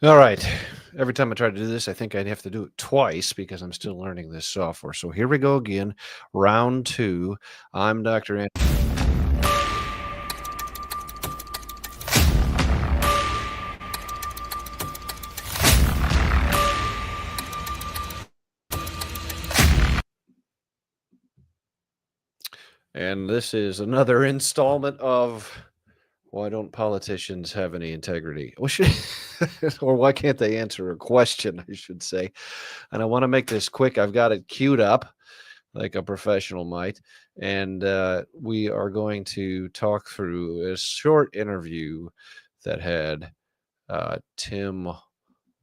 All right. Every time I try to do this, I think I'd have to do it twice because I'm still learning this software. So here we go again. Round two. I'm Dr. And this is another installment of Why Don't Politicians Have Any Integrity? Or why can't they answer a question, I should say. And I want to make this quick. I've got it queued up like a professional might. And we are going to talk through a short interview that had Tim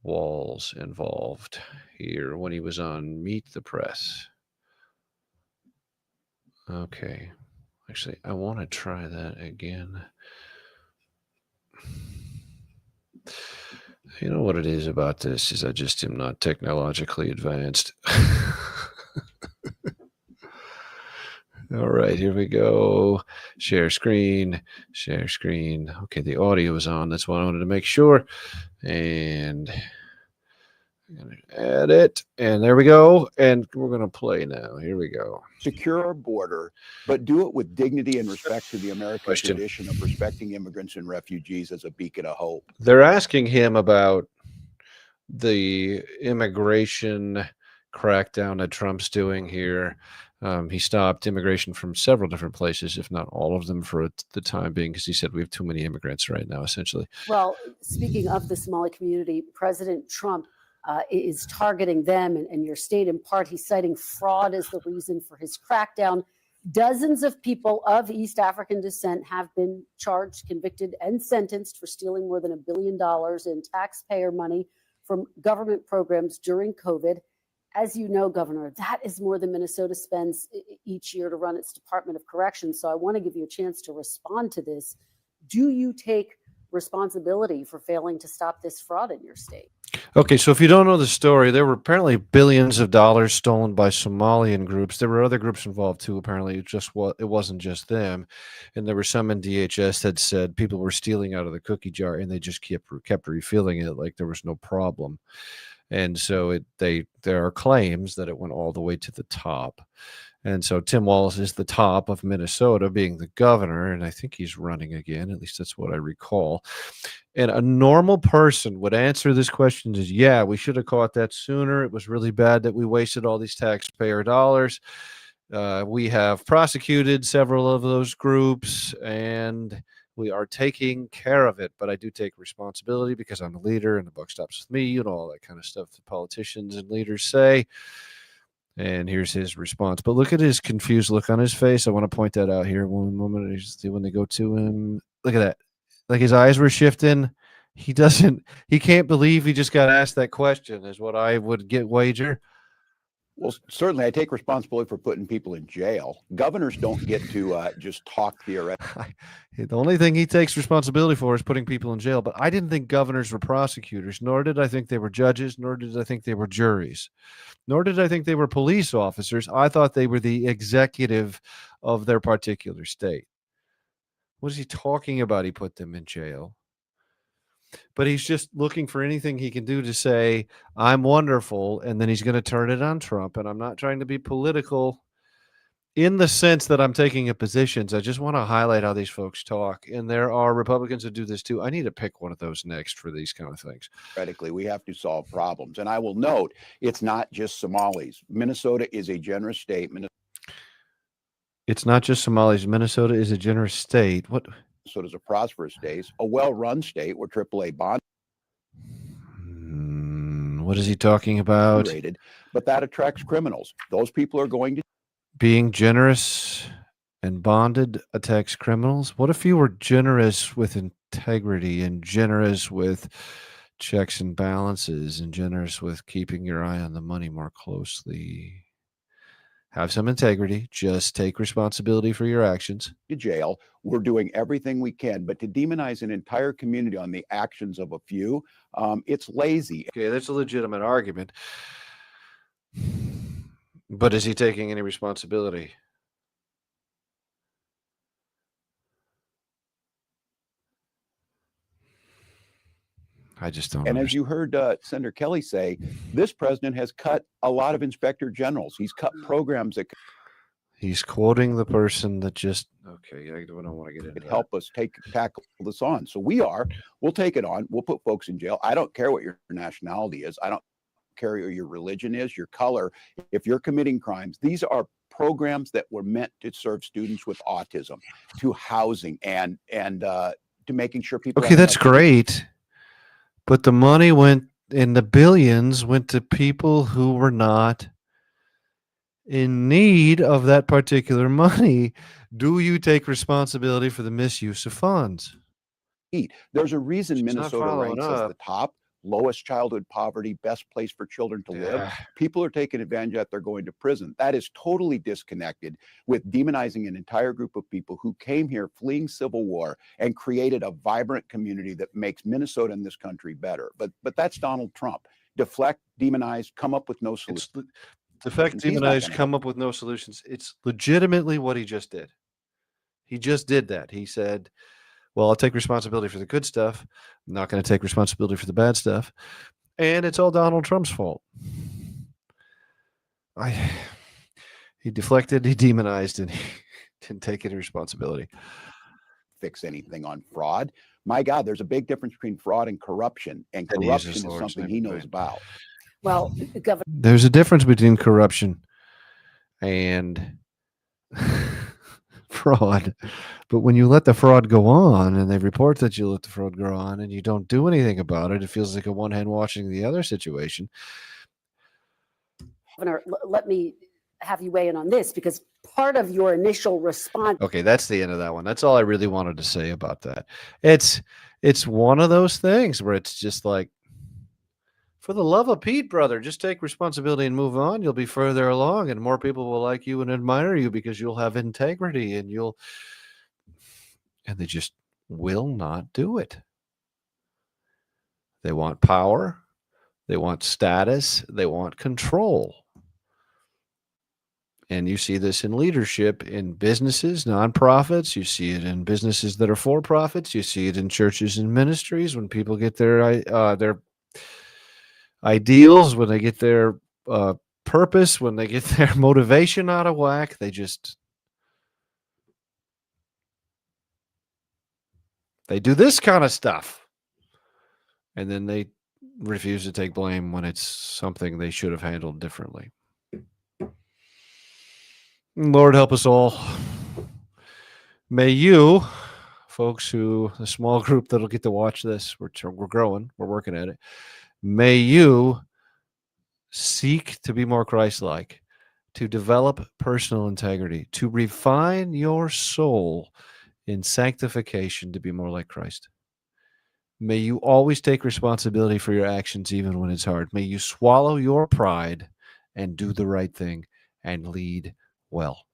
Walz involved here when he was on Meet the Press. Okay. Actually, I want to try that again. You know what it is about this is I just am not technologically advanced. All right, here we go. Share screen, share screen. Okay, the audio is on. That's why I wanted to make sure. And I'm going to add it. And there we go. And we're going to play now. Here we go. Secure our border, but do it with dignity and respect to the American tradition of respecting immigrants and refugees as a beacon of hope. They're asking him about the immigration crackdown that Trump's doing here. He stopped immigration from several different places, if not all of them, for the time being, because he said we have too many immigrants right now, essentially. Well, speaking of the Somali community, President Trump is targeting them and your state in part. He's citing fraud as the reason for his crackdown. Dozens of people of East African descent have been charged, convicted, and sentenced for stealing more than $1 billion in taxpayer money from government programs during COVID. As you know, Governor, that is more than Minnesota spends each year to run its Department of Corrections. So I want to give you a chance to respond to this. Do you take responsibility for failing to stop this fraud in your state? Okay, so if you don't know the story, there were apparently billions of dollars stolen by Somalian groups. There were other groups involved too. Apparently, it wasn't just them, and there were some in DHS that said people were stealing out of the cookie jar, and they just kept refilling it like there was no problem. And so there are claims that it went all the way to the top. And so Tim Walz is the top of Minnesota, being the governor, and I think he's running again. At least that's what I recall. And a normal person would answer this question as, yeah, we should have caught that sooner. It was really bad that we wasted all these taxpayer dollars. We have prosecuted several of those groups, and we are taking care of it. But I do take responsibility because I'm a leader and the buck stops with me, and all that kind of stuff that politicians and leaders say. And here's his response. But look at his confused look on his face. I want to point that out here. One moment when they go to him. Look at that. Like his eyes were shifting. He can't believe he just got asked that question, is what I would wager. Well, certainly I take responsibility for putting people in jail. Governors don't get to just talk theoretically. The only thing he takes responsibility for is putting people in jail. But I didn't think governors were prosecutors, nor did I think they were judges, nor did I think they were juries, nor did I think they were police officers. I thought they were the executive of their particular state. What is he talking about? He put them in jail. But he's just looking for anything he can do to say, I'm wonderful, and then he's going to turn it on Trump. And I'm not trying to be political in the sense that I'm taking a position. I just want to highlight how these folks talk. And there are Republicans that do this too. I need to pick one of those next for these kind of things. Theoretically, we have to solve problems. And I will note, it's not just Somalis. Minnesota is a generous state. It's not just Somalis. Minnesota is a generous state. What? Minnesota is a prosperous state, a well-run state where AAA bond. What is he talking about? But that attracts criminals. Those people are going to. Being generous and bonded attacks criminals. What if you were generous with integrity and generous with checks and balances and generous with keeping your eye on the money more closely? Have some integrity. Just take responsibility for your actions. To jail. We're doing everything we can, but to demonize an entire community on the actions of a few, it's lazy. Okay, that's a legitimate argument. But is he taking any responsibility? I just don't And as understand. you heard Senator Kelly say, this president has cut a lot of inspector generals. He's cut programs that He's quoting the person that just, okay, I don't want to get into could that. help us tackle this on. So we'll take it on. We'll put folks in jail. I don't care what your nationality is. I don't care what your religion is, your color. If you're committing crimes, these are programs that were meant to serve students with autism, to housing, and to making sure people. Okay, that's great. But the money went, in the billions, went to people who were not in need of that particular money. Do you take responsibility for the misuse of funds? There's a reason She's not Minnesota following ranks as up. the top, lowest childhood poverty, best place for children to live. Yeah. People are taking advantage of that. They're going to prison. That is totally disconnected with demonizing an entire group of people who came here fleeing civil war and created a vibrant community that makes Minnesota and this country better. But that's Donald Trump. Deflect, demonize, come up with no solution. Defect, demonize, come up with no solutions. It's legitimately what he just did. He just did that. He said, well, I'll take responsibility for the good stuff. I'm not going to take responsibility for the bad stuff. And it's all Donald Trump's fault. He deflected, he demonized, and he didn't take any responsibility. Fix anything on fraud. My God, there's a big difference between fraud and corruption. And corruption is something he knows about. Well, Governor, there's a difference between corruption and fraud. But when you let the fraud go on and they report that you let the fraud go on and you don't do anything about it, it feels like a one hand washing the other situation. Governor, let me have you weigh in on this, because part of your initial response. Okay, that's the end of that one. That's all I really wanted to say about that. It's one of those things where it's just like, for the love of Pete, brother, just take responsibility and move on. You'll be further along and more people will like you and admire you because you'll have integrity and they just will not do it. They want power. They want status. They want control. And you see this in leadership, in businesses, nonprofits. You see it in businesses that are for profits. You see it in churches and ministries when people get their ideals, when they get their purpose, when they get their motivation out of whack, they do this kind of stuff. And then they refuse to take blame when it's something they should have handled differently. Lord help us all. May you, folks, the small group that'll get to watch this, we're growing, we're working at it. May you seek to be more Christ-like, to develop personal integrity, to refine your soul in sanctification to be more like Christ. May you always take responsibility for your actions even when it's hard. May you swallow your pride and do the right thing and lead well.